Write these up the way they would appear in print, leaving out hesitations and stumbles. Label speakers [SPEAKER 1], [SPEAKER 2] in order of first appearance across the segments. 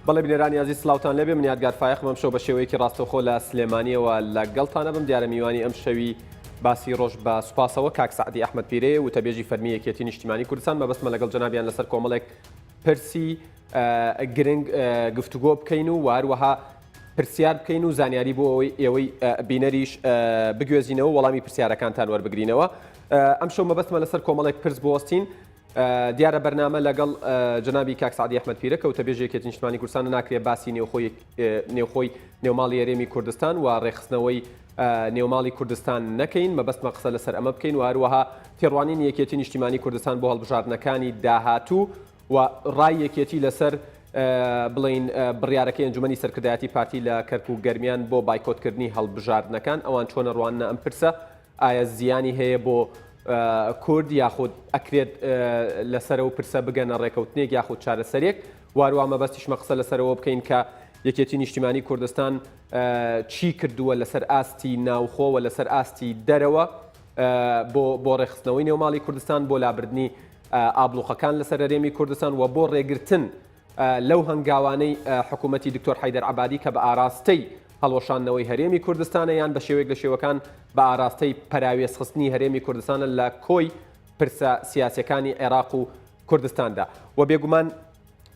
[SPEAKER 1] بەڵێ بینێرانی عزیز سلااوان لێبێ من یادگار فایقمەم شەو بە شێوەیەکی ڕاستەوخۆ لە سلێمانیەوە لەگەڵتانە بم دیارە میوانی ئەم شەوی باسی ڕۆژ بە سوپاسەوە کاک سعدی ئەحمەد پیرێ و تەبێژی فەرمی یەکێتی نیشتیمانی کوردستان مەبەستمە لەگەڵ جەنابیان لەسەر کۆمەڵێک پرسی گرنگ گفتوگۆ بکەین و واروەها پرسیار بکەین و زانیاری بۆ ئێوەی بینەریش بگوێزینەوە وەڵامی پرسیارەکانتان وەربگرینەوە. ئەم شەو مەبەستمە لەسەر کۆمەڵێک پرس بوەستین. دیارە بەرنامە لەگەڵ جەنابی کاک سعدی ئەحمەد پیرە کە تەبێژی یەکێتی نیشتیمانی کوردستان ناکرێت باسی نێوخۆی نێوماڵی هەرێمی کوردستان و ڕێخستنەوەی نێوماڵی کوردستان نەکەین. مەبەستمە قسە لەسەر ئەمە بکەین و هەروەها تێڕوانین یەکێتی نیشتیمانی کوردستان بۆ هەڵبژاردنەکانی داهاتوو و ڕای یەکێتی لەسەر بڵین بڕیارەکەی ئەنجومەنی سەرکردایەتی پارتی لە کەرک و گەرمیان بۆ بایکۆتکردنی هەڵبژاردنەکان ئەوان چۆنە ڕوانە ئەم پرسە ئایا زیانی هەیە بۆ کورد یاخود ئەکرێت لەسەر و پرسە بگەنە ڕێکەوتنێک یاخود چارەسەرێک. وارووا مەبەستیشمە قسە لەسەرەوە بکەین کە یەکێتی نیشتیمانی کوردستان چی کردووە لەسەر ئاستی ناوخۆوە لەسەر ئاستی دەرەوە بۆ ڕێخستنەوەی نێوماڵی کوردستان بۆ لابردنی ئابلوخەکان لەسەر هەرێمی کوردستان و بۆ ڕێگرتن لەو هەنگاوانەی حکوومەتی دکتۆر حەیدەر عەبادی کە بە ئاراستەی هەڵوەشاندنەوەی هەرێمی کوردستانە یان بە شێوەیەک لە شێوەکان بە ئاراستەی پەراوێزخستنی هەرێمی کوردستانە لە کۆی پرسە سیاسیەکانی عێراق و کوردستاندا. و بێگومان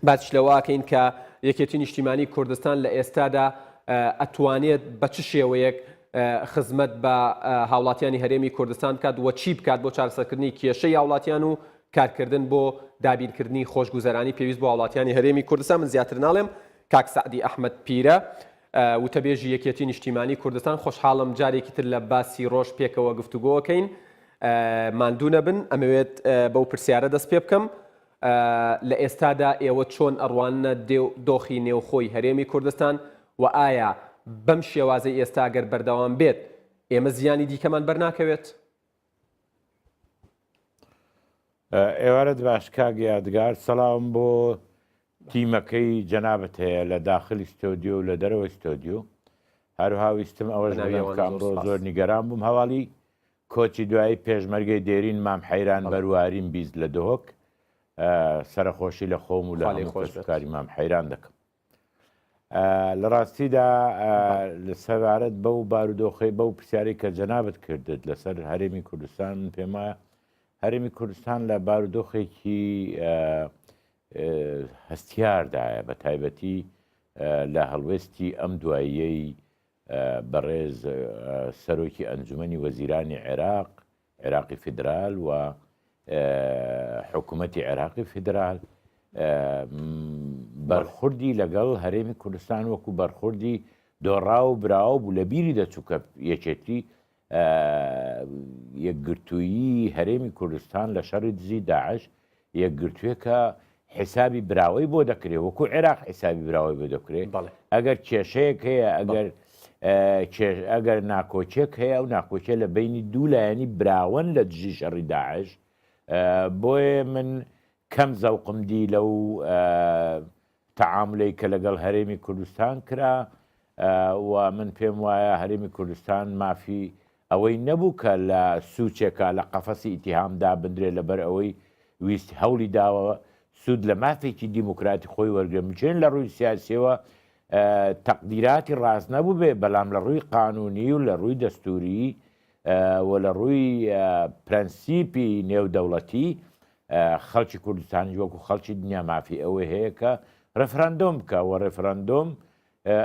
[SPEAKER 1] باش لەوەکەین کە یەکێتی نیشتیمانی کوردستان لە ئێستادا ئەتوانێت بە چ شێوەیەک خزمەت بە هاوڵاتیانی هەرێمی کوردستان بکات و چی بکات بۆ چارەسەرکردنی کێشەی هاوڵاتیان و کارکردن بۆ دابینکردنی خۆشگوزەرانی پێویست بۆ هاوڵاتیانی هەرێمی کوردستان. من زیاتر ناڵێم کاک سعدی ئەحمەد پیرە وتەبێژی یەکێتی نیشتیمانی کوردستان خۆشحاڵم جارێکی تر لە باسی ڕۆژ پێکەوە گفتوگۆکەین. ماندوو نەبن ئەمەوێت بەو پرسیارە دەست پێ بکەم لە ئێستادا ئێوە چۆن ئەڕوانە دۆخی نێوخۆی هەرێمی کوردستان و ئایا بەم شێوازەی ئێستا گەر بەردەوام بێت ئێمە زیانی دیکەمان بەرناکەوێت؟
[SPEAKER 2] ئێوارەت باش کاک یادگار سەڵام بۆ تیمەکەی جەنابەت هەیە لە داخلی ستۆدیۆ و لە دەرەوەی ستۆدیۆ. هەروها ویستم ئەوەش ئەمڕۆ زۆر نیگەران بووم هەواڵی کۆچی دوایی پێشمەرگەی دێرین مام حەیران بەرواریم بیست لە دۆک سەرخۆشی لە خۆم و لە خۆشکاری مام حەیران دەکەم. لە ڕاستیدا لە سەبارەت بەو بارودۆخەی بەو پرسیارەی کە جەنابەت کردت لەسەر هەرێمی کوردستان پێم وایە هەرێمی کوردستان لە بارودۆخێکی هەستیاردایە بە تایبەتی لە هەڵوێستی ئەم دواییەی بەڕێز سەرۆکی ئەنجومەنی وەزیرانی عێراقی فیدرال و حکوومەتی عێراقی فیدرال بەرخوردی لەگەڵ هەرێمی کوردستان وەکو بەرخوردی دۆڕا و براوە بوو لە بیری دەچووکە یەکێتی یەکگرتوویی هەرێمی کوردستان لە شەڕی دزی داعش یەکگرتوویە کە حسابی براوەی بۆ دەکرێت وەکو عێراق حسابی براوەی بۆ دەکرێت. ئەگەر کێشەیەک هەیە ئەگەر ناکۆچێک هەیە ئەو ناکۆچێ لە بینی دوو لایەنی براون لە دژی شەڕی داعش. بۆیە من کەم زەوقم دی لەو تەعاملەی کە لەگەڵ هەرێمی کوردستان کرا و من پێم وایە هەرێمی کوردستان مافی ئەوەی نەبوو کە لە سوچێکە لە قەفەسی ئیتیهامدا بندرێت لەبەر ئەوەی ویست هەوڵی داوە سوود لە مافێکی دیموکراتی خۆی وەرگرم بچێن لە ڕووی سیاسیەوە تەقدیراتی ڕاست نەبوو بێ بەڵام لە ڕووی قانونی و لە ڕووی دەستوری و لە ڕووی پرەنسیپی نێودەوڵەتی خەڵکی کوردستانی وەکو خەڵکی دنیا مافی ئەوەی هەیە کە ڕێفراندۆم بکە و ڕێفراندۆم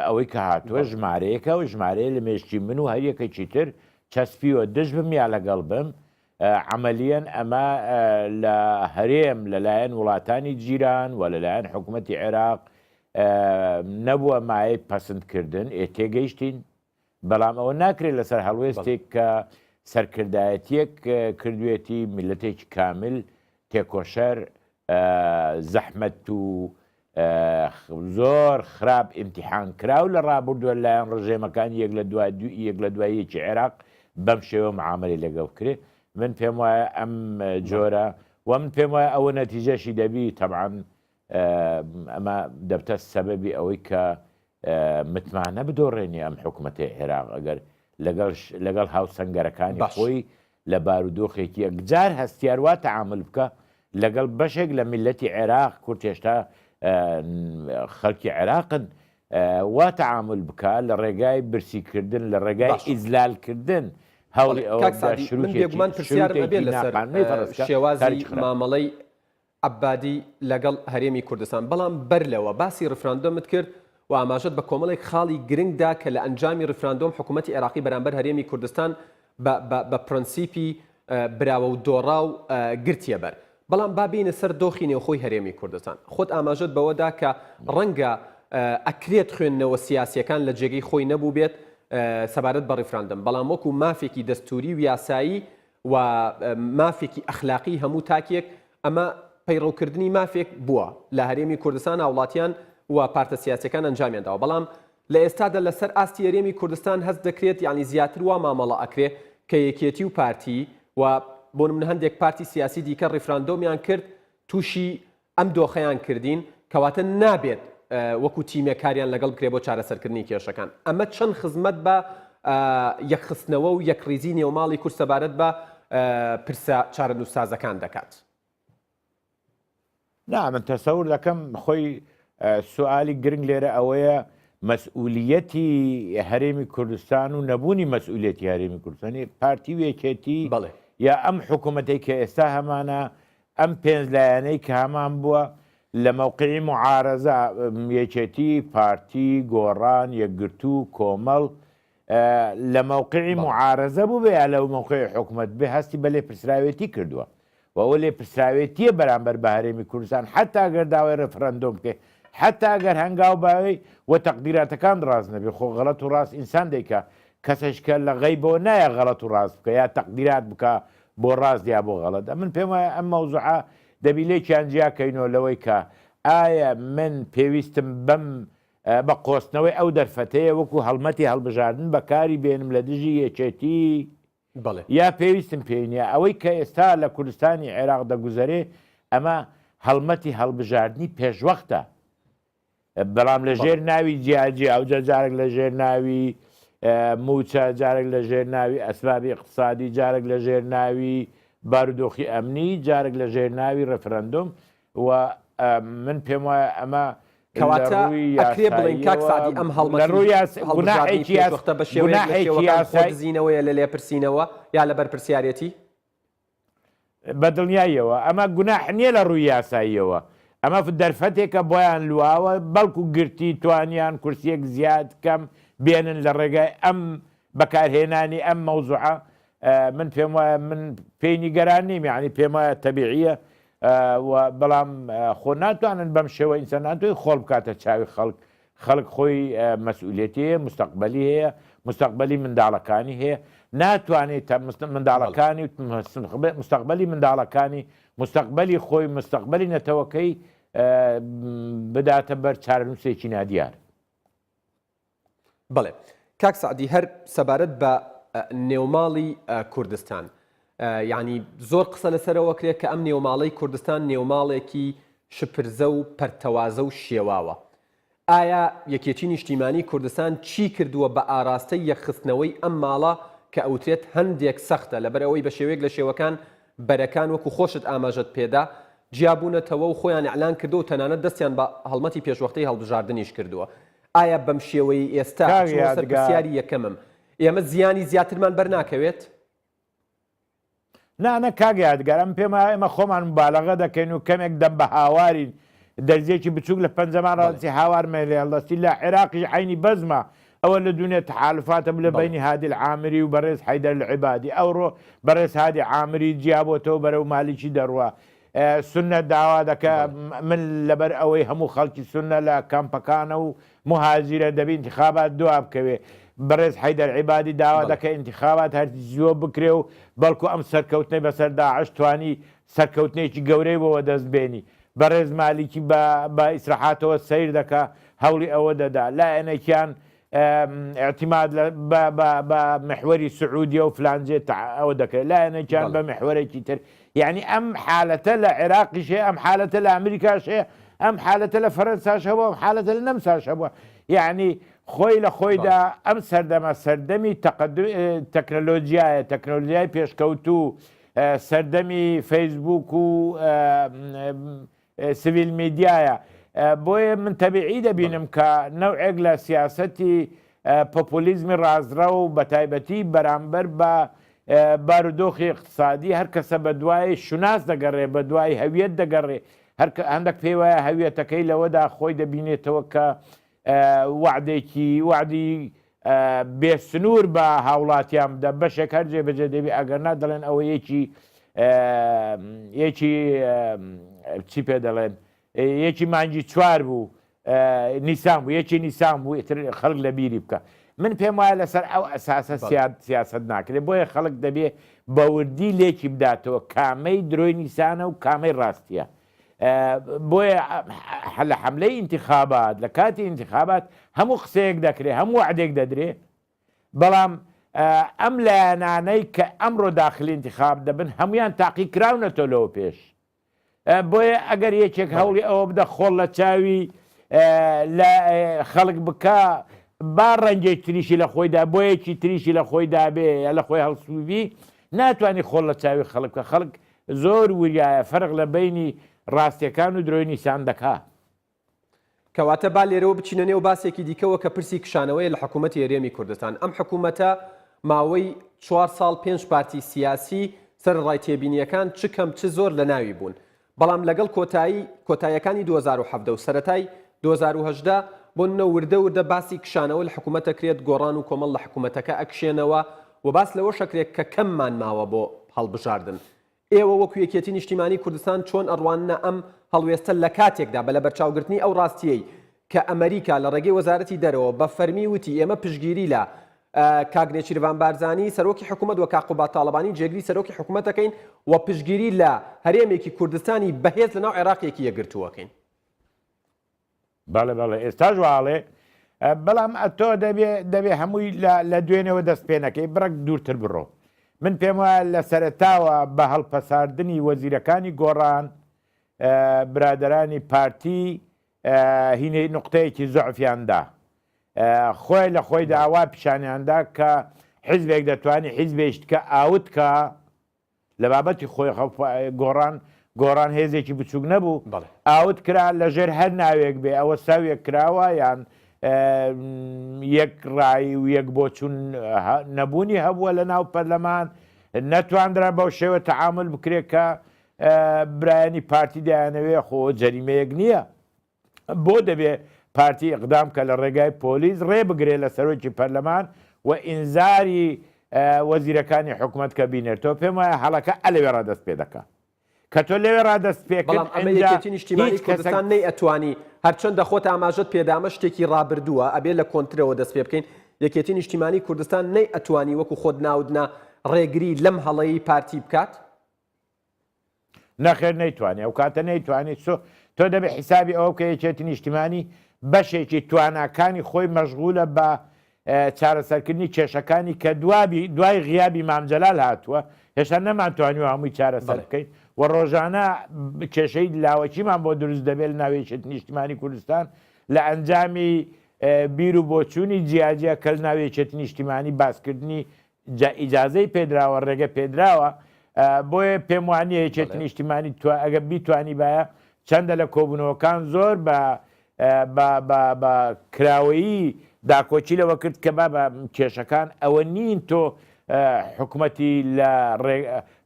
[SPEAKER 2] ئەوەی کە هاتووە ژمارەیەکە و ژمارەیە لە مێشتی من و هەریەکەی تر چەسپیوە دژ بم یا لەگەڵ بم. عملیان ئەمە لە هەرێم لەلایەن وڵاتانی جیران و لەلایەن حکوومەتی عێراق نەبووە مایە پەسەندکردن تێگەیشتین بەڵام ئەوە ناکرێت لەسەر هەڵوێستێک کە سەرکردایەتیەک کردوێتی میلەتێکی کامل تێکۆشەر زەحمەت و زۆر خراپ ئیمتیحان کراو لە ڕابردووە لایەن ڕژێمەکان یەک لە دواییەکی عێراق بەم شێوە معاملەی لەگەڵ کرێت. من پێم وایە ئەم جۆرە و من پێم وایە ئەوە نەتیجەشی دەبی تەبعاً ئەمە دەبتە سەبەبی ئەوەی کە متمانە بدۆڕێنی ئەم حکوومەتی عێراق ئەگەر لەگەڵ هاوسەنگەرەکانی خۆی لە بارودۆخێکی یەکجار هەستیار وا تەعامل بکە لەگەڵ بەشێک لە میلەتی عێراق کورد هێشتا خەڵکی عێراقن وا تەعامل بکە لە ڕێگای برسیکردن لە ڕێگای ئیزلالکردن هەوڵی ئەوە
[SPEAKER 1] من بێگومان پرسیارم ئەبێت لەسەر شێوازی مامەڵەی عەبادی لەگەڵ هەرێمی کوردستان بەڵام بەرلەوە باسی ڕفراندۆمت کرد و ئاماژەت بە کۆمەڵێک خاڵی گرنگدا کە لە ئەنجامی ڕفراندۆم حکوومەتی عێراقی بەرامبەر هەرێمی کوردستان بە پرەنسیپی براوە و دۆڕا و گرتیە بەر بەڵام بابینە سەر دۆخی نێوخۆی هەرێمی کوردستان خۆت ئاماژەت بەوەدا کە ڕەنگە ئەکرێت خوێندنەوە سیاسیەکان لە جێگەی خۆی نەبوو بێت سەبارەت بە ڕیفراندەم بەڵام وەکو مافێکی دەستوری و یاسایی و مافێکی ئەخلاقی هەموو تاکێک ئەمە پەیڕەوکردنی مافێک بووە لە هەرێمی کوردستان هاوڵاتیان و پارتە سیاسەکان ئەنجامیانداوە بەڵام لە ئێستادا لەسەر ئاستی هەرێمی کوردستان هەست دەکرێت یعنی زیاتر وا مامەڵە ئەکرێ کە یەکێتی و پارتی و بۆ من هەندێک پارتی سیاسی دیکە ڕیفراندۆمیان کرد تووشی ئەم دۆخەیان کردین کەواتە نابێت وەکو تیمێکاریان لەگەڵ بکرێ بۆ چارەسەرکردنی کێشەکان ئەمە چەند خزمەت بە یەکخستنەوە و یەکڕیزی نێوماڵی کورد سەبارەت بە پرسە چارەنووسسازەکان دەکات
[SPEAKER 2] من تەسەور دەکەم خۆی سوالی گرنگ لێرە ئەوەیە مەسئولیەتی هەرێمی کوردستان و نەبوونی مەسئولیەتی هەرێمی کوردستانی پارتی و یەکێتی یا ئەم حکوومەتێک کە ئێستا هەمانە ئەم پێنج لایەنەی کە هەمان بووە لە موقعی معارەزە یەکێتی پارتی گۆڕان یەکگرتو کۆمەڵ لە موقعی معارەزە بوو بێ لەو موقعی حکوومەت بێ هەستی بە لێ پرسراوێتی کردووە و ئەوە لێ پرسراوێتیە بەرامبەر بە هەرێمی کوردستان حتا گەر داوای ڕفرەندۆم بکە حتا گەر هەنگاو باوەی و تەقدیراتەکان ڕاست نەبێ خۆ غەڵەت و ڕاست ئینسان دەیکە کەسەشکە لە غەیبەوە نایە غەڵەت و ڕاست بکە یا تەقدیرات بکە بۆ ڕاست یا بۆ غەڵەت من پێم وایە ئەم مەوزوعە دەبی لێکیان جیاکەینەوە لەوەی کە ئایا من پێویستم بەم بە قۆستنەوەی ئەو دەرفەتەیە وەکو هەڵمەتی هەڵبژاردن بەکاری بێنم لە دژی یەکێتی یا پێویستم پێینە ئەوەی کە ئێستا لە کوردستانی عێراق دەگوزارێ ئەمە هەڵمەتی هەڵبژاردننی پێشوەختە بەڵام لە ژێر ناوی جیاجی ئەوجە جارێک لە ژێر ناوی موچە جارێک لە ژێر ناوی ئەسبابی اقتصادی جارێک لە ژێر ناوی بارودۆخی ئەمنی جارێک لە ژێر ناوی ڕەفرەندۆم و من پێم وایە ئەمە
[SPEAKER 1] کەواتە ئەکرێ بڵین کاک سعدی ئەم هەڵمەتیگوناحێکی بە شێوەیەکەوەیە لە لێپرسینەوە یا لە بەرپرسیارەتی
[SPEAKER 2] بە دڵنیاییەوە ئەمە گوناح نییە لە ڕووی یاساییەوە ئەمە دەرفەتێکە بۆیان لواوە بەڵکو گرتی توانیان کورسیەک زیاد کەم بێنن لە ڕێگای ئەم بەکارهێنانی ئەم مەوزوعە من پێم وایە من پێی نیگەران نیم یعنی پێم وایە تەبیعیە بەڵام خۆ ناتوانن بەم شێوە ئینسان ناتوانێت خۆڵ بکاتە چاوی خەڵک خۆی مەسئولیەتی هەیە مستەقبەلی هەیە مستەقبەلی منداڵەکانی هەیە ناتوانێت منداڵەکانی مستەقبەلی منداڵەکانی مستەقبەلی خۆی مستەقبەلی نەتەوەکەی بداتە بەر چارەنووسێکی نادیار
[SPEAKER 1] بەڵێ کاک سعدی هەر سەبارەت بە نێوماڵی کوردستان یعنی زۆر قسە لەسەرەوە کرێت کە ئەم نێوماڵەی کوردستان نێوماڵێکی شپرزە و پەرتەوازە و شێواوە ئایا یەکێتی نیشتیمانی کوردستان چی کردووە بە ئاراستەی یەکخستنەوەی ئەم ماڵە کە ئەوترێت هەندێک سەختە لەبەرەوەی بە شێوەیەک لە شێوەکان بەرەکان وەکو خۆشت ئاماژەت پێدا جیابوونەتەوە و خۆیان ئەعلان کردو و تەنانەت دەستیان بە هەڵمەتی پێشوەختەی هەڵبژاردننیش کردووە ئایا بەم شێوەی ئێستا سەرپرسیاری یەکەمم ئێمە زیانی زیاترمان بەرناکەوێت
[SPEAKER 2] نانە کاگە یادگارم پێم ئێمە خۆمان مبالەغە دەکەین و کەمێک دەم بە هاوارین دەرزێکی بچووک لە پەنجەمان ڕاستی هاوار مەلێڵدەستی لە عێراقی عینی بەزمە ئەوە لە دوونێت تحالفاتە لە بینی هادی العامری و بەڕێز حەیدەر العیبادی ئەوڕۆ بەڕێز هادی عامری جیابۆتەوە بەرەو مالیکی دەڕوە سنە داوا دەکە من لەبەر ئەوەی هەموو خەڵکی سنە لە کەمپەکانە و مهاجرە دەبی انتخابات دواب بکەوێ بەڕێز حەیدەر عیبادی داوا دەکە انتخابات هەرتی زیۆ بکرێ و بەڵکو ئەم سەرکەوتنەی بەسەر داعش توانی سەرکەوتنێکی گەورەی بۆەوە دەست بێنی بەڕێز مالیکی بە ئیسراحاتەوە سیر دەکە هەوڵی ئەوە دەدا لایەنێکیان اعتماد بە محوەری سعودیە و فلانجێت ئەوە دەکەێت لایەنێکیان بە محوەرێکی تر یعنی ئەم حالەتە لە عێراقیش هەیە ئەم حالەتە لە ئەمریکاش هەیە ئەم حالەتە لە فەرەنساش هەبووە ئەم حالەتە لە نەمساش هەبووە یعنی خۆی لە خۆیدا ئەم سەردەمە سەردەمی تەکنۆلۆژیایە تەکنۆلۆژیای پێشکەوتوو سەردەمی فەیسبوک و سیڤیل میدیایە بۆیە من تەبیعی دەبینم کە نەوعێک لە سیاسەتی پۆپولیزمی ڕازرە و بە تایبەتی بەرامبەر بە بارودۆخی اقتصادی هەر کەسە بە دوای شوناس دەگەڕێ بە دوای هەویەت دەگەڕێ هەندێک پێی وایە هەویەتەکەی لەوەدا خۆی دەبینێتەوە کە وعدی بێسنوور بە هاوڵاتیان بدە بەشێک هەر جێبەجێ دەبی ئەگەرنا دەڵێن ئەوە یەکی چی پێ دەڵێن یەکی مانگی چوار بوو نیسان بوو یەکی نیسان بوو خەڵک لە بیری بکە من پێم وایە لەسەر ئەو ئەساسە سیاست ناکرێت بۆیە خەڵک دەبێ بەوردی لێکی بداتەوە کامەی درۆی نیسانە و کامەی ڕاستیە بۆیە لە حملەی ئینتیخابات لە کاتی ئینتیخابات هەموو قسەیەک دەکرێت هەموو وعدێک دەدرێت بەڵام ئەم لایەنانەی کە ئەمڕۆ داخلی ئینتیخاب دەبن هەمویان تاقی کراونەتەوە لەوە پێش بۆیە ئەگەر یەکێک هەوڵی ئەوە بدە خۆڵ لە چاوی لە خەڵک بکە با ڕەنگێک تریشی لە خۆیدا بۆ یەکی تریشی لە خۆیدا بێ یا لە خۆی هەڵسوبی ناتوانانی خۆڵ لە چاوی خەڵک بکە خەڵک زۆر وریایە فەرق لە بینی ڕاستیەکان و درۆی نیسان دەکا
[SPEAKER 1] کەواتە با لێرەوە بچینە نێو باسێکی دیکەوە کە پرسی کشانەوەی لە حکوومەتی هێرێمی کوردستان ئەم حکوومەتە ماوەی 4 ساڵ 5 پارتی سیاسی سەر ڕای تێبینیەکان چ کەم چ زۆر لە ناوی بوون بەڵام لەگەڵ کۆتاییەکانی 2017 و سەرەتای 2010 بۆ وردە باسی کشانەوە لە حکوومەتە کرێت گۆڕان و کۆمەڵ لە حکوومەتەکە ئەکشێنەوە و باس لەوە شەکرێک کە کەممان ماوە بۆ هەڵبژاردن ئێوە وەکو یەکێتی نیشتیمانی کوردستان چۆن ئەڕوانە ئەم هەڵوێستە لە کاتێکدا بە لە بەرچاوگرتنی ئەو ڕاستیەی کە ئەمریکا لە ڕێگەی وەزارەتی دەرەوە بە فەرمی وتی ئێمە پشگیری لە کاگنێچیروان بارزانی سەرۆکی حکوومەت و کاقوبات تاڵبانی جێگری سەرۆکی حکوومەتەکەین و پشگیری لە هەرێمێکی کوردستانی بەهێز لەناو عێراقێکی یەکگرتووەکەین
[SPEAKER 2] بەڵێ ئێستا ژواڵێ بەڵام تۆ دەبێ هەمووی لە دوێنەوە دەست پێنەکەی بڕک دوورتر بڕۆ من پێم وایە لە سەرەتاوە بە هەڵپەساردنی وەزیرەکانی گۆڕان برادەرانی پارتی هینەی نقطەیەکی زۆعفیاندا خۆی لە خۆی داوا پیشانیاندا کە حیزبێک دەتوانێت حیزبێشت کە ئاوتکە لە بابەتی خۆی گۆڕان هێزێکی بچووک نەبوو ئاوت کرا لەژێر هەر ناوێک بێ ئەوە ساوێک کراوە یان یەک ڕای و یەک بۆچوون نەبوونی هەبووە لە ناو پەرلەمان نەتواندرا بەو شێوە تەعامل بکرێت کە برایانی پارتی دایانەوێ خۆ جەریمەیەک نییە بۆ دەبێ پارتی ئەقدام کە لە ڕێگای پۆلیس ڕێ بگرێت لە سەرۆکی پەرلەمان و ئینزاری وەزیرەکانی حکوومەت کە بینێتەوە پێم وایە هەڵەکە ئەلەوێ ڕادەست پێ دەکات کە تۆ لێوێ ڕادەست پێکرد
[SPEAKER 1] ئەمە یەکێتی نیشتیمانی کوردستان نەی ئەتوانی هەرچەندە خۆت ئاماژەت پێدامە شتێکی ڕابردووە ئەبێ لە کۆنترەوە دەست پێ بکەین یەکێتی نیشتیمانی کوردستان نەی ئەتوانی وەکو خۆت ناودنا ڕێگری لەم هەڵەیەی پارتی بکات
[SPEAKER 2] نەخێر نەیتوانێت ئەو کاتە نەیتوانێت تۆ دەبێت حیسابی ئەوە کە یەکێتی نیشتیمانی بەشێکی تواناکانی خۆی مەشغولە بە چارەسەرکردنی کێشەکانی کە دوای غیابی مامجەلال هاتووە هێشتا نەمانتوانیوە هەمووی چارەسەر بکەین و ڕۆژانە کێشەی لاوەچیمان بۆ دروست دەبێت ناوێشت نیشتیمانی کوردستان لە ئەنجامی بیر و بۆچوونی جیاجیا کە ناوێچێت نیشتیمانی باسکردنی ئیجازەی پێدراوە ڕێگە پێدراوە بۆیە پێم وانیە یەکێتی نیشتیمانی ئەگە بیتوانی باە چەندە لە کۆبوونەوەکان زۆر بە کراوەیی داکۆچی لەوە کرد کە بە کێشەکان ئەوە نین تۆ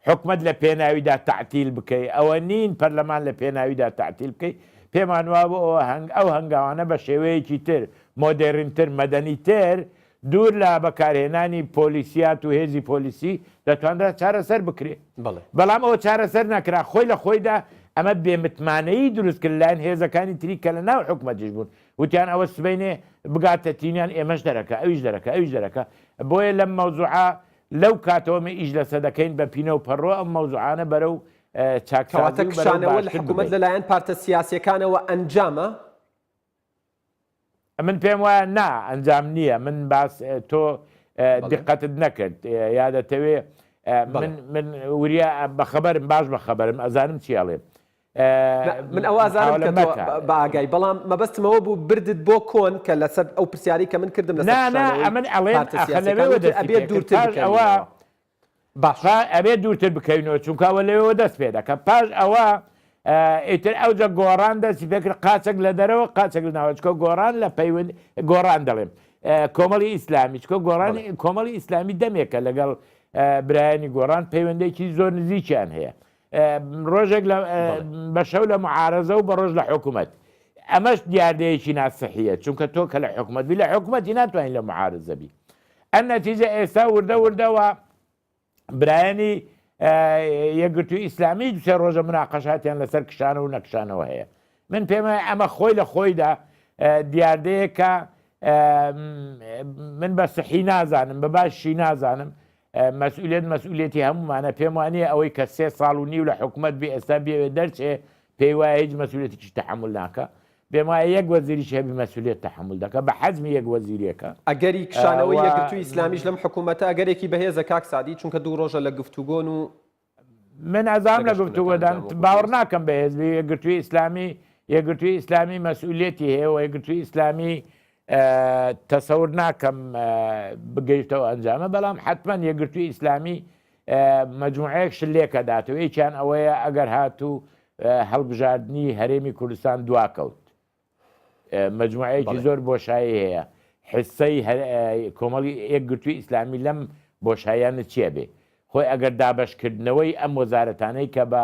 [SPEAKER 2] حکومت لە پێناویدا تعتیل بکەیت ئەوە نین پەرلەمان لە پێناویدا تعتیل بکەیت پێمان وا بۆ ئەو هەنگاوانە بە شێوەیەکی تر مۆدێرنتر مەدەنیتر دوور لە بەکارهێنانی پۆلیسیات و هێزی پۆلیسی دەتوانرا چارەسەر بکرێت بەڵام ئەوە چارەسەر نەکرا خۆی لە خۆیدا ئەمە بێمتمانەیی دروست کرد لایەن هێزەکانی تری کە لە ناو حکومەتیش بوون وتیان ئەوە سبەینێ بگاتە تینیان ئێمەش دەرەکە ئەویش دەرەکە بۆیە لەم مەوزوعە لەو کاتەوەمە ئیش لەسە دەکەین بە پینە و پەڕۆ ئەم مەوزوعانە بەرەو
[SPEAKER 1] چاکسازی کشانەوە لە حکومەت لەلایەن پارتە سیاسیەکانەوە ئەنجامە
[SPEAKER 2] من پێم وایە نا ئەنجام نییە من باس تۆ دقەتت نەکرد یادەتەوێ من وریا بەخەبەرم باش بەخەبەرم ئەزانم چیاڵێ
[SPEAKER 1] من ئەوە ئازارم باگای بەڵام مەبەستمەوە بوو بردت بۆ کۆن کە لەسەر ئەو پرسیاری کە من کردم
[SPEAKER 2] من ئەڵێ دوورترەوە باش ئەبێت دوورتر بکەینەوە چونکەوە لەوێەوە دەست پێ دەکەم پاش ئەوە ئیتر ئەوجە گۆڕان دەستی پێکرد قاچێک لە دەرەوە قاچێک لە ناوچکە گۆڕان لە پەیوەند گۆڕان دەڵێم کۆمەڵی ئیسلامی چکە گۆڕانی کۆمەڵی ئیسلامی دەمێکە لەگەڵ برایانی گۆڕان پەیوەندێکی زۆر نزیکیان هەیە ڕۆژێک بە شەو لە معارەزە و بە ڕۆژ لە حکوومەت ئەمەش دیاردەیەکی ناسەحیە چونکە تۆ کە لە حکوومەتبی لە حکوومەتی ناتوانین لە معارزەبی ئەم نەتیجە ئێستا وردەوردەوە برایانی یەکگرتووی ئیسلامی دوسێ ڕۆژە مناقەشاتیان لەسەر کشانە و نەکشانەوە هەیە من پێم ئەمە خۆی لە خۆیدا دیاردەیەکە من بە سحی نازانم بە باشی نازانم مەسئولێتی هەمومانە پێم وانە ئەوەی کە 3 ساڵ و نیو لە حکوومەت بێ ئێستا بێ دەرچێ پێی وایە هیچ مەسئولێتیش تەحمل ناکە پێم وایە یەک وەزیریش هەبی مەسئولێت تەحمل دەکە بە حەزمی یەک وەزیرێکە
[SPEAKER 1] ئەگەری کشانەوەی یەکگرتووی ئیسلامیش لەم حکوومەتە ئەگەرێکی بەهێزە کاک سعدی چونکە 2 ڕۆژە لە گفتوگۆن و
[SPEAKER 2] من ئەزام لە گفتوگۆدان باوەڕ ناکەم بەهێزبی یەکگرتووی ئیسلامی مەسئولێتی هەیە و یەکگرتووی ئیسلامی تەسەور ناکەم بگەیتەوە ئەنجامە بەڵام حتمما یەکگرتووی ئیسلامی مەجموعەیەک شلێکە داتەوە یەکیان ئەوەیە ئەگەر هاتوو هەڵبژاردننی هەرێمی کوردستان دواکەوت مەجموعەیەکی زۆر بۆشایی هەیە حسەی کۆمەڵی یەکگرتووی ئیسلامی لەم بۆشاییانە چیە بێ خۆی ئەگەر دابشکردنەوەی ئەم وەزارەتانەی کە بە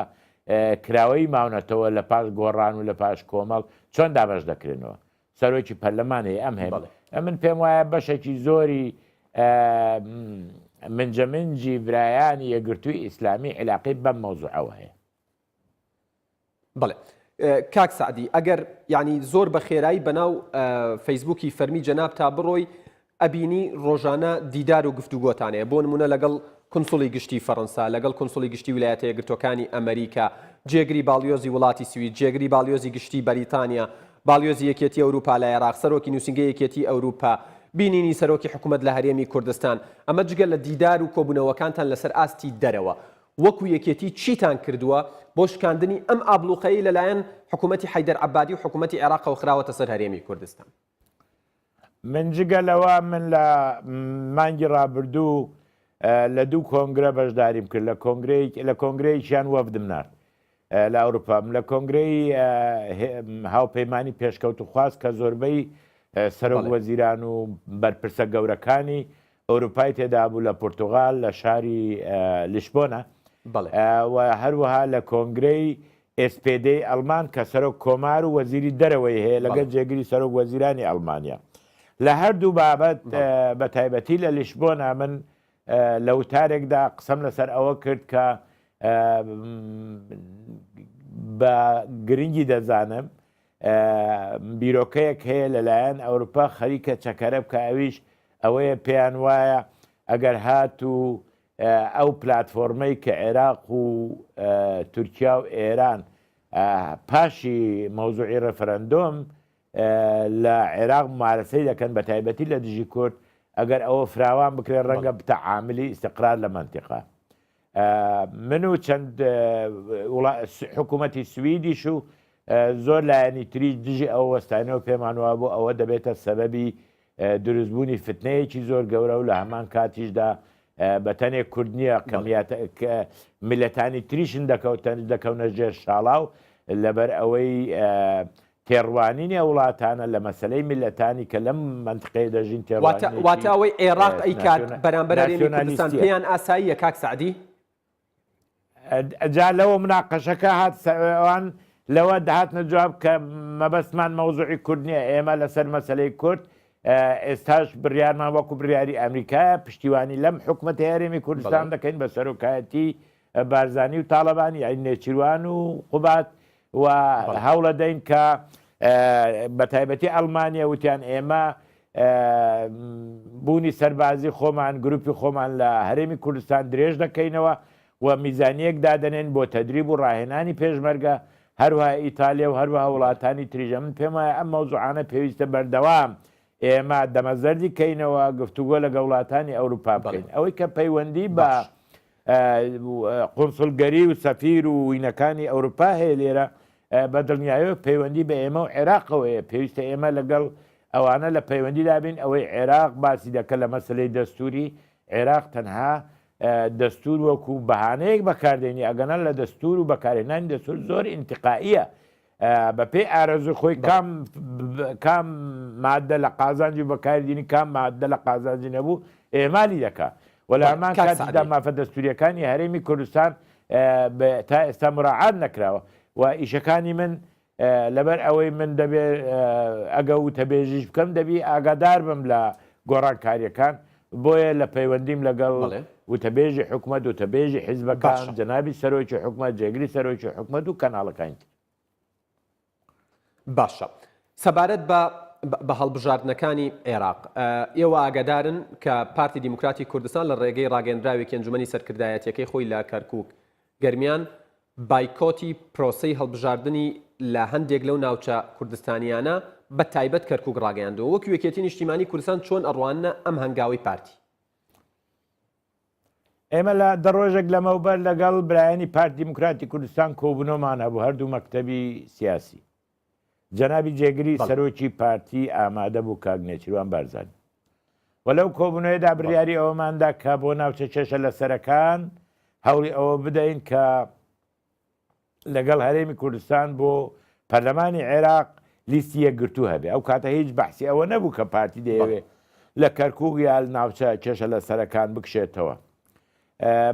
[SPEAKER 2] کراوەی ماونەتەوە لە پاش گۆڕان و لە پاش کۆمەڵ چۆن دابش دەکرێنەوە سەرۆکی پەرلەمانەیە ئەم هەیە من پێم وایە بەشێکی زۆری منجەمنجی برایانی یەکگرتووی ئیسلامی علاقەی بەم مەوزوعەوە هەیە
[SPEAKER 1] بڵێ کاک سعدی ئەگەر ینی زۆر بە خێرایی بەناو فەیسبووکی فەرمی جەناب تا بڕۆی ئەبینی ڕۆژانە دیدار و گفتوگۆتانەیە بۆ نمونە لەگەڵ کنسوڵی گشتی فەڕەنسا لەگەڵ کنسوڵی گشتی ویلایەتە یەکگرتوەکانی ئەمریکا جێگری باڵیۆزی وڵاتی سوید جێگری باڵیۆزی گشتی بەریتانیا باڵیۆزی یەکێتی ئەوروپا لە عێراق سەرۆکی نووسنگی یەکێتی ئەوروپا بینینی سەرۆکی حکوومەت لە هەرێمی کوردستان ئەمە جگە لە دیدار و کۆبوونەوەکانتان لەسەر ئاستی دەرەوە وەکو یەکێتی چیتان کردووە بۆ شکاندنی ئەم ئابلوقەی لەلایەن حکوومەتی حەیدەر عەبادی و حکوومەتی عێراقەوە خراوەتە سەر هەرێمی کوردستان
[SPEAKER 2] من جگەلەوە من لە مانگی ڕابردوو لە 2 کۆنگرە بەشداریم کرد لە کۆنگرەیەکیان وەفدم نرد لە ئەوروپام لە کۆنگرەی هاوپەیمانی پێشکەوت و خواست کە زۆربەی سەرۆک وەزیران و بەرپرسە گەورەکانی ئەوروپای تێدا بوو لە پورتوغال لە شاری لیشبۆنە و هەروەها لە کۆنگرەی SPD ئەڵمان کە سەرۆک کۆمار و وەزیری دەرەوەی هەیە لەگەڵ جێگیری سەرۆک وەزیرانی ئەڵمانیا لە هەردوو بابەت بە تایبەتی لە لیشبۆنە من لە وتارێکدا قسەم لەسەر ئەوە کرد کە بە گرنگی دەزانم بیرۆکەیەک هەیە لەلایەن ئەوروپا خەریکە چەکەرە بکە ئەویش ئەوەیە پێیان وایە ئەگەر هات و ئەو پلاتفۆرمەی کە عێراق و تورکیا و ئێران پاشی مەوزوعی ڕەفەرەندۆم لە عێراق ممارەسەی دەکەن بە تایبەتی لە دژی کورد ئەگەر ئەوە فراوان بکرێت ڕەنگە بتە عاملی ئیستقرار لە منتیقە من و چەند حکوومەتی سویدیش و زۆر لایەنی تری دژی ئەو وەستانەوە پێمان وا بوو ئەوە دەبێتە سەبەبی دروستبوونی فتنەیەکی زۆر گەورە و لە هەمان کاتیشدا بە تەنێک کورد نییە کە میلەتانی تریشن دەکەونە ژێر شاڵاو لەبەر ئەوەی تێڕوانینی وڵاتانە لە مەسلەی میلەتانی کە لەم منطقەی دەژین
[SPEAKER 1] واتە ئەوەی عێراق ئەیکات بەرامبەر هەرێمی کوردستان پێیان ئاساییە کاک سعدی
[SPEAKER 2] جا لەوە مناقەشەکە هاتوان لەوە داهاتنە جواب کە مەبەستمان مەوزوعی کورد نییە ئێمە لەسەر مەسلەی کورد ئێستاش بڕیارمان وەکو بڕیاری ئەمریکایە پشتیوانی لەم حکوومەتی هەرێمی کوردستان دەکەین بە سەرۆکایەتی بارزانی و تاڵەبانی یعنی نێچیروان و قوبات و هەوڵە دەین کە بە تایبەتی ئەڵمانیا وتیان ئێمە بوونی سەربازی خۆمان گروپی خۆمان لە هەرێمی کوردستان درێژ دەکەینەوە و میزانیەک دادەنێن بۆ تەدریب و ڕاهێنانی پێشمەرگە هەروەها ئیتالیا و هەروەها وڵاتانی تریژە من پێم وایە ئەم مەوزوعانە پێویستە بەردەوام ئێمە دەمەزەردی کەینەوە گفتوگۆ لەگە وڵاتانی ئەوروپا بکەین ئەوەی کە پەیوەندی بە قونسڵگەری و سەفیر و وینەکانی ئەوروپا هەیە لێرە بە دڵنیاییەوە پەیوەندی بە ئێمە و عێراقەوەیە پێویستە ئێمە لەگەڵ ئەوانە لە پەیوەندی دابین ئەوەی عێراق باسی دەکە لە مەسلەی دەستوری عێراق تەنها دەستور وەکو بەهانەیەک بەکاردێنی ئەگەنە لە دەستور و بەکارهێنانی دەستور زۆر ئینتقائیە بەپێی ئارەزوو خۆی کام مادە لە قازانجی بەکاردێنی کام مادە لە قازانجی نەبوو ئێمالی دەکات وەلا هەمان کاتیدا مافە دەستوریەکانی هەرێمی کوردستان تا ئێستا مراعات نەکراوە و ئیشەکانی من لەبەر ئەوەی من دەبێت ئەگە وتەبێژیش بکەم دەبی ئاگادار بم لە گۆڕانکاریەکان بۆیە لە پەیوەندیم لەگەڵ وتەبێژی حکومەت و تەبێژی حیزبەکان جەنابی سەرۆکی حکومەت جێگری سەرۆکی حکومەت و کەناڵەکانی
[SPEAKER 1] باشە سەبارەت بە هەڵبژاردنەکانی عێراق ئێوە ئاگادارن کە پارتی دیموکراتی کوردستان لە ڕێگەی ڕاگەندراوێکی ئەنجومەنی سەرکردایەتیەکەی خۆی لە کەرکووک گەرمیان بایکۆتی پرۆسەی هەڵبژاردننی لە هەندێک لەو ناوچە کوردستانیانە بە تایبەت کەرکووک ڕاگەیاندەوە وەکو یەکێتی نیشتیمانی کوردستان چۆن ئەڕوانە ئەم هەنگاوی پارتی
[SPEAKER 2] ئێمە لە دەڕۆژێک لەمەوبەر لەگەڵ برایانی پارتی دیموکراتی کوردستان کۆبوونەوەمان هەبوو هەردوو مەکتەبی سیاسی جەنابی جێگری سەرۆکی پارتی ئامادە بوو کاگنێچیروان بارزانانی وەلەو کۆبوونەوەیدا بڕیاری ئەوەماندا کە بۆ ناوچە چێشە لە سەرەکان هەوڵی ئەوە بدەین کە لەگەڵ هەرێمی کوردستان بۆ پەرلەمانی عێراق لیستی یەکگرتوو هەبێ ئەو کاتە هیچ بەحسی ئەوە نەبوو کە پارتی دەیەوێ لە کەرکووک یا ناوچە چێشە لە سەرەکان بکشێتەوە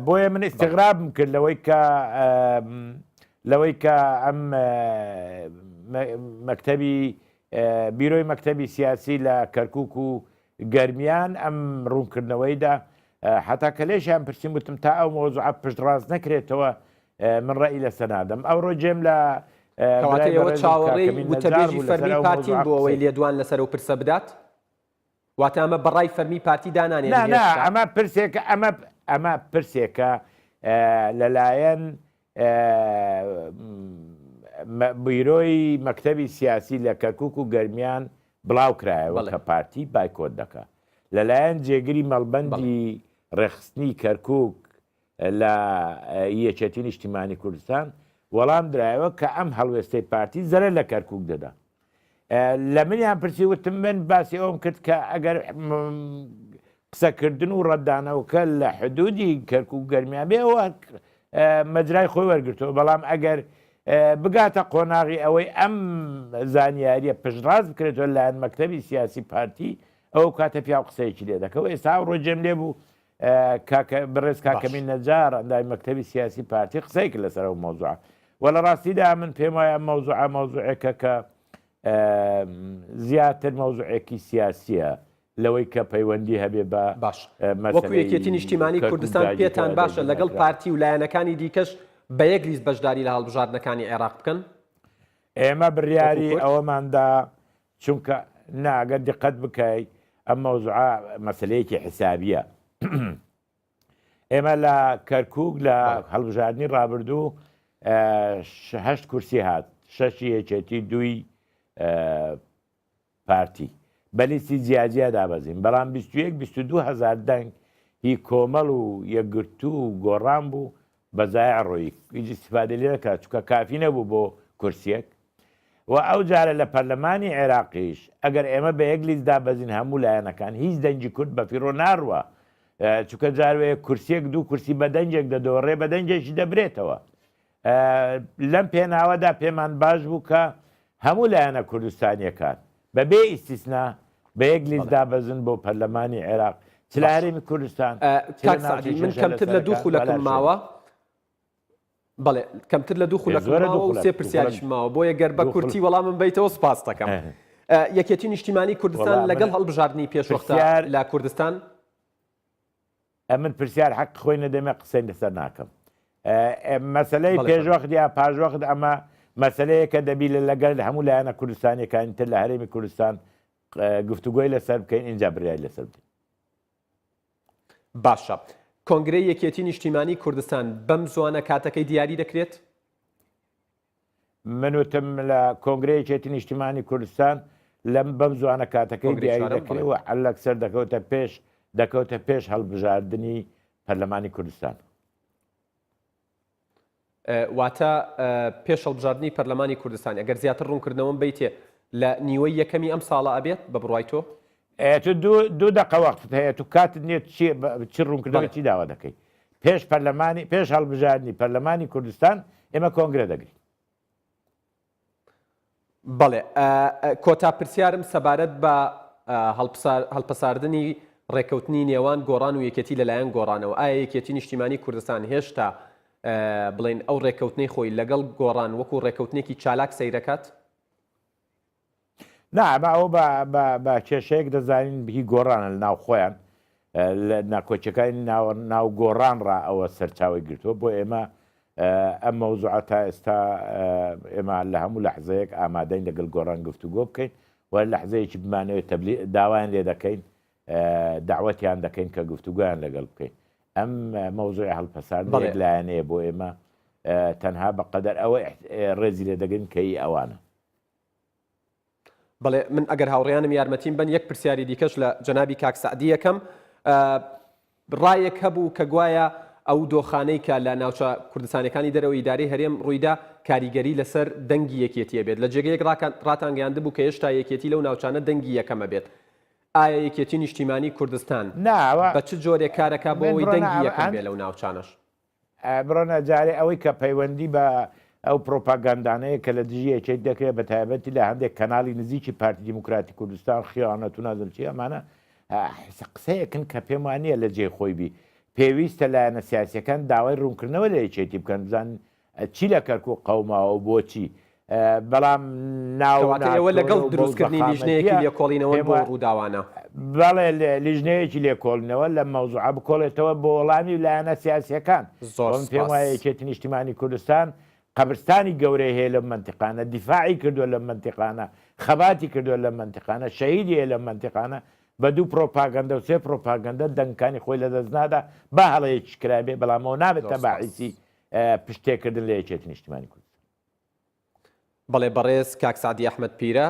[SPEAKER 2] بۆیە من ئیستیغرابم کرد لەوەی کە ئەم مەکتەبی بیرۆی مەکتەبی سیاسی لە کەرکووک و گەرمیان ئەم ڕوونکردنەوەیدا حتا کەلێشیان پرسیم وتم تا ئەو مۆزوع پشتڕاست نەکرێتەوە من ڕێی لە سەنادەم ئەوڕۆ جێم لە
[SPEAKER 1] ئەوە چاوەڕێی وتەبێژی فەرمی پارتیم بۆ ئەوەی لێدوان لەسەر و پرسە بدات واتە ئەمە بەڕای فەرمی پارتی دانانێن
[SPEAKER 2] ئەمە پرسێکە ئەمە پرسێکە لەلایەن بیرۆی مەکتەبی سیاسی لە کەرکووک و گەرمیان بڵاو کرایەوە کە پارتی بایکۆت دەکات لەلایەن جێگری مەڵبەندی ڕێخستنی کەرکووک لە یەکێتی نیشتیمانی کوردستان وەڵام درایەوە کە ئەم هەڵوێستەی پارتی زەرە لە کەرکووک دەدا لە منیان پرسی وتم من باسی ئەوم کرد کە ئەگەر قسەکردن و ڕەتدانەوەکە لە حدودی کەرکووک گەرمیان بێەوە مەجرای خۆی وەرگرتەوە بەڵام ئەگەر بگاتە قۆناغی ئەوەی ئەم زانیاریە پشتڕاست بکرێتەوە لایەن مەکتەبی سیاسی پارتی ئەو کاتە پیا قسەیەکی لێ دەکەەوە ئێستا ڕۆژێم لێ بوو بڕێز کاکەمین نەجار ئەندای مەکتەبی سیاسی پارتی قسەیەک لەسەر ئەو مۆزوعە وە لە ڕاستیدا من پێم وایە مۆزوعەکە کە زیاتر مۆزوعێکی سیاسیە لەوەی کە پەیوەندی هەبێ بە
[SPEAKER 1] باش وەکو یەکێتی نیشتیمانی کوردستان پێتان باشە لەگەڵ پارتی و لایەنەکانی دیکەش بە یەک لیست بەشداری لە هەڵبژاردنەکانی عێراق بکەن
[SPEAKER 2] ئێمە بڕیاری ئەوەماندا چونکە ناگەر دقت بکەیت ئەم مەوزوعە مەسلەیەکی حسابیە ئێمە لە کەرکووک لە هەڵبژاردننی ڕابردوو 8 کورسی هات 6 یەکێتی 2 پارتی بەلیستی جیاجیا دابەزین بەڵام 21-22 هزار دەنگ هی کۆمەڵ و یەکگرتو و گۆڕان بوو بەزای ڕۆیی هیچ استیفادە لێ نەکات چونکە کافی نەبوو بۆ کورسێک و ئەو جارە لە پەرلەمانی عێراقیش ئەگەر ئێمە بە یەک لیست دابەزین هەموو لایەنەکان هیچ دەنگی کورد بە فیرۆ ناڕوە چونکە جاروەیە کورسێک 2 کورسی بە دەنجێک دەدۆڕێ بە دەنجێکی دەبرێتەوە لەم پێناوەدا پێمان باش بوو کە هەموو لایەنە کوردستانیەکان بەبێ ئیسیسنا بە یەک لیست دابەزن بۆ پەرلەمانی عێراق چ لە هەرێمی کوردستان
[SPEAKER 1] من کەمتر لە 2 خولەکەم ماوە بەڵێ کەمتر لە 2 خولەکەم ماوە و 3 پرسیاریش ماوە بۆیە گەر بە کورتی وەڵامم بیتەوە سپاس دەکەم یەکێتی نیشتیمانی کوردستان لەگەڵ هەڵبژاردننی پێشوەختە لە کوردستان
[SPEAKER 2] من پرسیار حەق خۆی نەدەمێ قسەی لەسەر ناکەم مەسلەی پێشوەخت یا پاژوەخت ئەمە مەسلەیەکە دەبی لەگەڵ هەموو لایەنە کوردستانیەکانی تر لە هەرێمی کوردستان گفتوگۆی لەسەر بکەین اینجا بڕیای لەسەر بدەین
[SPEAKER 1] باشە کۆنگرەی یەکێتی نیشتیمانی کوردستان بەم زوانە کاتەکەی دیاری دەکرێت
[SPEAKER 2] من وتم لە کۆنگرەی یەکێتی نیشتیمانی کوردستان لەم بەم زوانە کاتەکەی دیاری دەکرێت و ئەلەکسەر دەکەوتە پێش هەڵبژاردننی پەرلەمانی کوردستان
[SPEAKER 1] واتە پێش هەڵبژاردننی پەرلەمانی کوردستان ئەگەر زیاتر ڕوونکردنەوەم بیتێ لە نیوەی یەکەمی ئەم ساڵە ئەبێت بە بڕوای تۆ
[SPEAKER 2] تو 2 دقە وەختت هەیە تو کاتت نیێت چی ڕوونکردنەوە چی داوا دەکەی پێش هەڵبژاردننی پەرلەمانی کوردستان ئێمە کۆنگرە دەگرین.
[SPEAKER 1] بەڵێ کۆتا پرسیارم سەبارەت بە هەڵپەساردننی ڕێکەوتنی نێوان گۆڕان و یەکێتی لەلایەن گۆڕانەوە ئایا یەکێتی نیشتیمانی کوردستان هێشتا بڵێن ئەو ڕێکەوتنەی خۆی لەگەڵ گۆڕان وەکو ڕێکەوتنێکی چالاک سەیرەکات؟
[SPEAKER 2] نعم ئەوە بە کێشەیەک دەزانین هی گۆڕانە لە ناو خۆیان لە ناکۆچەکانی ناو گۆڕانڕ ئەوە سەرچاوی گرتووە بۆ ئێمە ئەم مەوزوعە تا ئێستا ئێمە لە هەموو لەحزەیەک ئامادەین لەگەڵ گۆڕان گفتوگۆ بکەین و لەحزەیەکی بمانەوێت داوایان لێ دەکەین داوەتیان دەکەین کە گفتوگویان لەگەڵ بکەین. ئەم مەوزوعی هەڵپەساردنێک لایەنەیە بۆ ئێمە تەنها بەقەدەر ئەوە ڕێزی لێ دەگەین کەی ئەوانە.
[SPEAKER 1] بەڵێ من ئەگەر هاوڕێیانم یارمەتیم بن یەک پرسیاری دیکەش لە جەنابی کاک سعدی یەکەم ڕایەک هەبوو کە گوایە ئەو دۆخانەی کە لە ناوچە کوردستانەکانی دەرەوە ئیداری هەرێم ڕوویدا کاریگەری لەسەر دەنگی یەکێتیە بێت لە جێگەیەک ڕاتانگەیاندە بوو کە هێشتا یەکێتی لەو ناوچانە دەنگی یەکەمە بێت. ئایا یەکێتی نیشتیمانی کوردستان بە چ جۆرێک کارەکە بۆ ئەوەی دەنگی یەکەم بێت لەو ناوچانەش؟
[SPEAKER 2] بڕۆنە جارێ ئەوەی کە پەیوەندی بە ئەو پرۆپاگاندانەیە کە لە دژی یەکێک دەکرێت بە تایبەتی لە هەندێک کەناڵی نزیکی پارتی دیموکراتی کوردستان خیانەت و نازم چی ئەمانە قسەیەکن کە پێم وانە لە جێ خۆی بی پێویستە لایەنە سیاسیەکان داوای ڕوونکردنەوە لە یەکێتی بکەن بزان چی لە کەرکوو قەوماوە بۆچی بەڵام
[SPEAKER 1] ناوەوە لەگەڵ دروستکردنی لیژنەیەکی لێکۆڵینەوە بۆ ڕووداوانە
[SPEAKER 2] بەڵێ لیژنەیەکی لێکۆڵنەوە لە مەوزوعە بکۆڵێتەوە بۆ وەڵامی لایەنە سیاسیەکان پێم وایە یەکێتی نیشتیمانی کوردستان قبرستانی گەورەی هەیە لە منتیقانە دیفاعی کردووە لە منتیقانە خەباتی کردووە لە منتیقانە شەهیدی هەیە لە منتیقانە بە دوو پرۆپاگەندە و سێ پرۆپاگەندە دەنگەکانی خۆی لە دەستنادا بە هەڵەیەکی کرابێ بەڵامەوە نابێتە باعیسی پشتێکردن لە یەکێتی نیشتیمانی کوردستان.
[SPEAKER 1] بەڵێ بەڕێز کاک سعدی ئەحمەد پیرە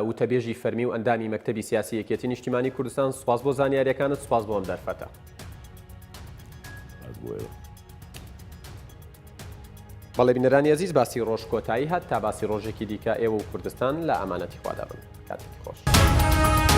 [SPEAKER 1] وتەبێژی فەرمی و ئەندامی مەکتەبی سیاسی یەکێتی نیشتیمانی کوردستان سوپاس بۆ زانیاریەکانت سوپاس بۆ ئەم دەرفەتە. بەڵێ بینەرانی عەزیز باسی ڕۆژ کۆتایی هات تا باسی ڕۆژێکی دیکە ئێوە و کوردستان لە ئەمانەتی خوادا بن. کاتێکی خۆش.